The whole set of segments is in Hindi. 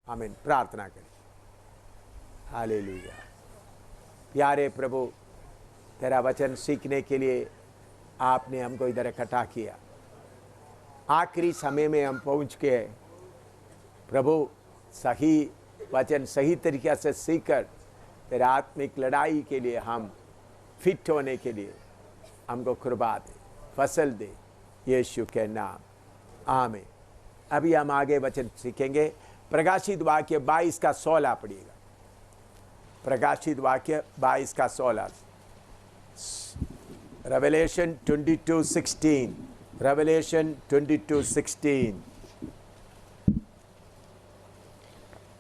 आमीन। प्रार्थना करें। हालेलुया। प्यारे प्रभु, तेरा वचन सीखने के लिए आपने हमको इधर इकट्ठा किया। आखिरी समय में हम पहुंच के प्रभु सही वचन सही तरीके से सीखकर तेरे आत्मिक लड़ाई के लिए हम फिट होने के लिए हमको कृपा दे, फसल दे, यीशु के नाम, आमीन। अभी हम आगे वचन सीखेंगे। प्रकाशित वाक्य 22 का 16 पढ़िएगा। प्रकाशित वाक्य 22 का 16। रेवलेशन 22:16। रेवलेशन 22:16।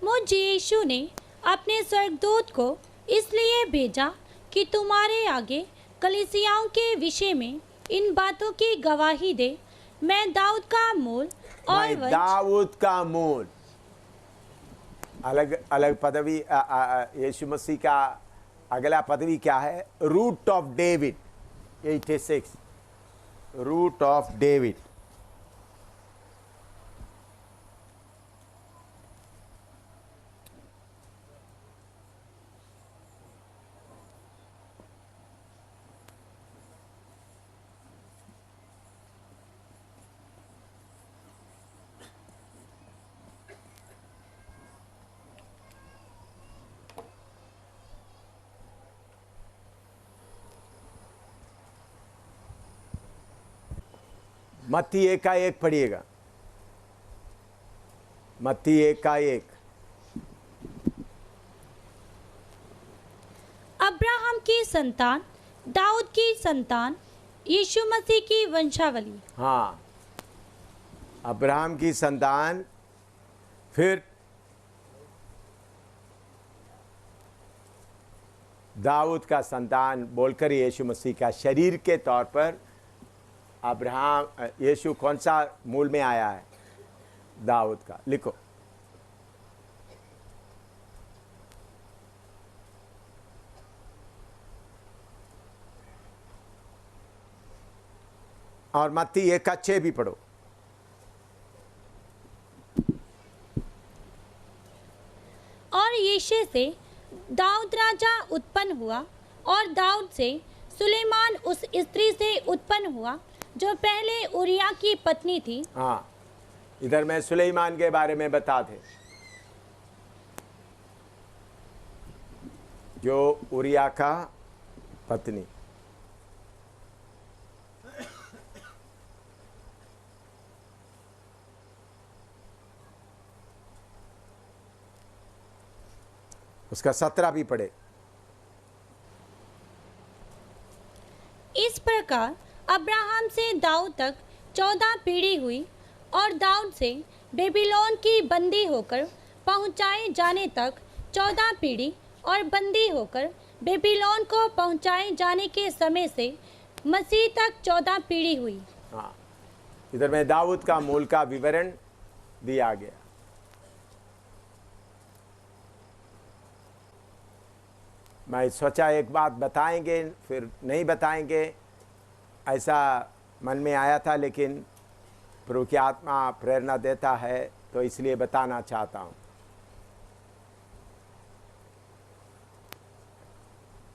मुझे यीशु ने अपने स्वर्गदूत को इसलिए भेजा कि तुम्हारे आगे कलीसियाओं के विषय में इन बातों की गवाही दे। मैं दाऊद का मूल और वंश। दाऊद का मूल। अलग अलग पदवी। यीशु मसीह का अगला पदवी क्या है? Root of David. 86 root of David. मत्ती 1 का 1 पढ़िएगा। मत्ती 1 का 1। अब्राहम की संतान, दाऊद की संतान, यीशु मसीह की वंशावली। हाँ, अब्राहम की संतान, फिर दाऊद का संतान बोलकर यीशु मसीह का शरीर के तौर पर अब्राहम, यीशु कौन सा मूल में आया है? दाऊद का। लिखो। और मत्ती 1 का 6 भी पढ़ो। और यीशे से दाऊद राजा उत्पन्न हुआ, और दाऊद से सुलेमान उस स्त्री से उत्पन्न हुआ जो पहले उरिया की पत्नी थी। हाँ, इधर मैं सुलेमान के बारे में बता दे, जो उरिया का पत्नी। उसका 17 भी पढ़े। इस प्रकार अब्राहम से दाऊद तक 14 पीढ़ी हुई, और दाऊद से बेबीलोन की बंदी होकर पहुंचाए जाने तक 14 पीढ़ी, और बंदी होकर बेबीलोन को पहुंचाए जाने के समय से मसीह तक 14 पीढ़ी हुई। हाँ, इधर में दाऊद का मूल का विवरण दिया गया। मैं सोचा एक बात बताएंगे, फिर नहीं बताएंगे, ऐसा मन में आया था, लेकिन प्रभु की आत्मा प्रेरणा देता है तो इसलिए बताना चाहता हूँ।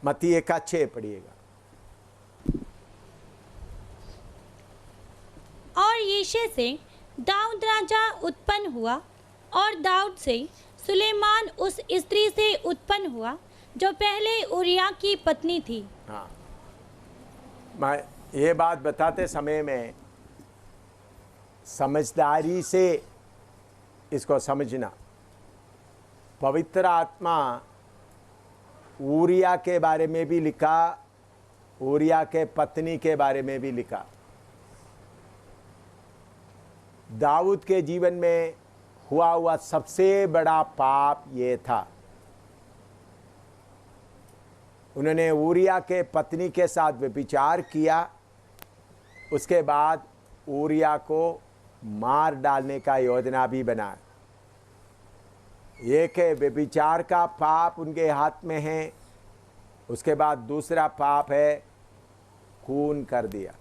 मत्ती 1 का 6 पढ़िएगा। और यीशे से दाऊद राजा उत्पन्न हुआ, और दाऊद से सुलेमान उस स्त्री से उत्पन्न हुआ जो पहले उरिया की पत्नी थी। हाँ, मैं ये बात बताते समय में समझदारी से इसको समझना। पवित्र आत्मा ऊरिया के बारे में भी लिखा, ऊरिया के पत्नी के बारे में भी लिखा। दाऊद के जीवन में हुआ सबसे बड़ा पाप ये था, उन्होंने ऊरिया के पत्नी के साथ व्यभिचार किया। उसके बाद ऊरिया को मार डालने का योजना भी बनाया। एक है व्यभिचार का पाप उनके हाथ में है, उसके बाद दूसरा पाप है खून कर दिया।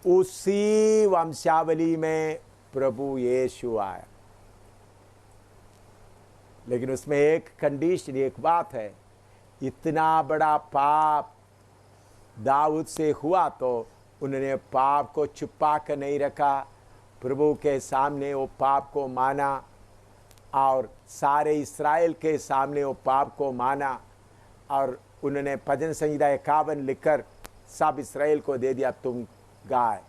उसी वंशावली में प्रभु यीशु आया। लेकिन उसमें एक कंडीशन, एक बात है, इतना बड़ा पाप दाऊद से हुआ तो उन्होंने पाप को छुपा कर नहीं रखा, प्रभु के सामने वो पाप को माना और सारे इस्राएल के सामने वो पाप को माना और उन्होंने भजन संहिता 51 लिखकर सब इस्राएल को दे दिया, तुम गाए।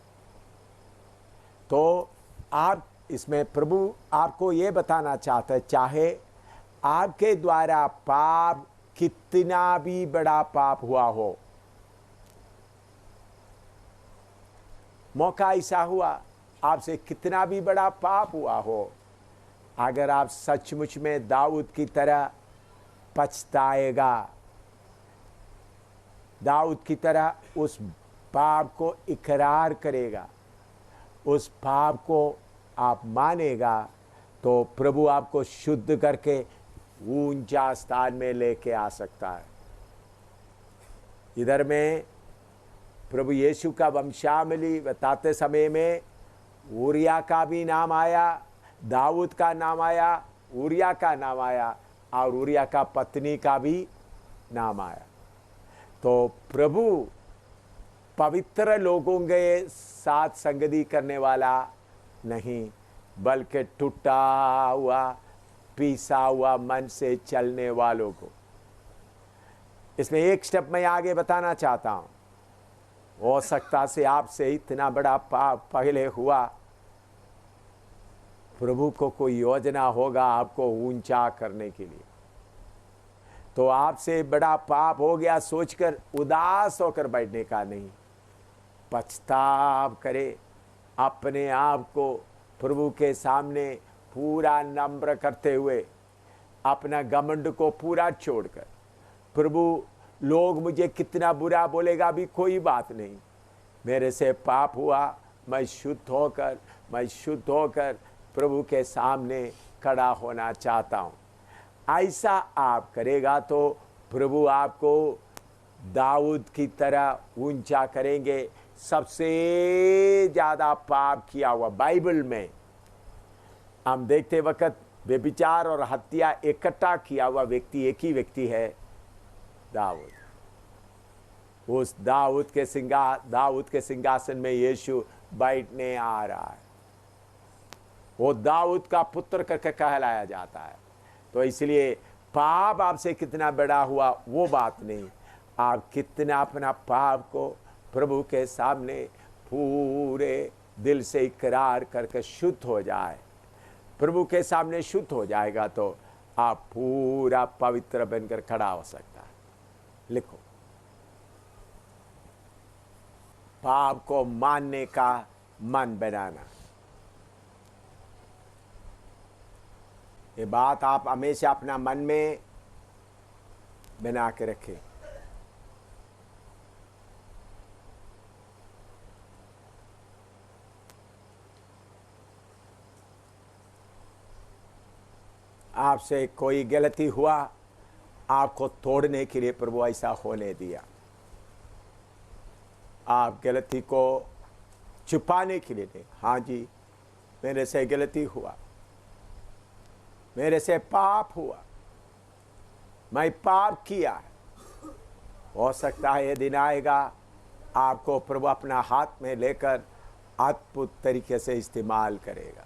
तो आप इसमें प्रभु आपको ये बताना चाहता है, चाहे आपके द्वारा पाप कितना भी बड़ा पाप हुआ हो, मौका ऐसा हुआ आपसे कितना भी बड़ा पाप हुआ हो, अगर आप सचमुच में दाऊद की तरह पछताएगा, दाऊद की तरह उस पाप को इकरार करेगा, उस पाप को आप मानेगा, तो प्रभु आपको शुद्ध करके ऊंचा स्थान में लेके आ सकता है। इधर में प्रभु यीशु का वंशावली बताते समय में ऊरिया का भी नाम आया, दाऊद का नाम आया, ऊरिया का नाम आया और ऊरिया का पत्नी का भी नाम आया। तो प्रभु पवित्र लोगों के साथ संगति करने वाला नहीं, बल्कि टूटा हुआ पीसा हुआ मन से चलने वालों को। इसमें एक स्टेप मैं आगे बताना चाहता हूं, हो सकता से आपसे इतना बड़ा पाप पहले हुआ, प्रभु को कोई योजना होगा आपको ऊंचा करने के लिए, तो आपसे बड़ा पाप हो गया सोचकर उदास होकर बैठने का नहीं, पछताव करे, अपने आप को प्रभु के सामने पूरा नम्र करते हुए, अपना घमंड को पूरा छोड़कर, प्रभु लोग मुझे कितना बुरा बोलेगा भी कोई बात नहीं, मेरे से पाप हुआ, मैं शुद्ध होकर प्रभु के सामने खड़ा होना चाहता हूँ। ऐसा आप करेगा तो प्रभु आपको दाऊद की तरह ऊंचा करेंगे। सबसे ज़्यादा पाप किया हुआ बाइबल में हम देखते वक्त व्यभिचार और हत्या इकट्ठा किया हुआ व्यक्ति एक ही व्यक्ति है, दाऊद। उस दाऊद के सिंहासन में यीशु बैठने आ रहा है, वो दाऊद का पुत्र करके कहलाया जाता है। तो इसलिए पाप आपसे कितना बड़ा हुआ वो बात नहीं, आप कितना अपना पाप को प्रभु के सामने पूरे दिल से इकरार करके शुद्ध हो जाए, प्रभु के सामने शुद्ध हो जाएगा तो आप पूरा पवित्र बनकर खड़ा हो सकता है। लिखो, पाप को मानने का मन बनाना। ये बात आप हमेशा अपना मन में बना के रखें। आपसे कोई गलती हुआ, आपको तोड़ने के लिए प्रभु ऐसा होने दिया, आप गलती को छुपाने के लिए नहीं। हाँ जी, मेरे से गलती हुआ, मेरे से पाप हुआ, मैं पाप किया। हो सकता है ये दिन आएगा आपको प्रभु अपना हाथ में लेकर अद्भुत तरीके से इस्तेमाल करेगा।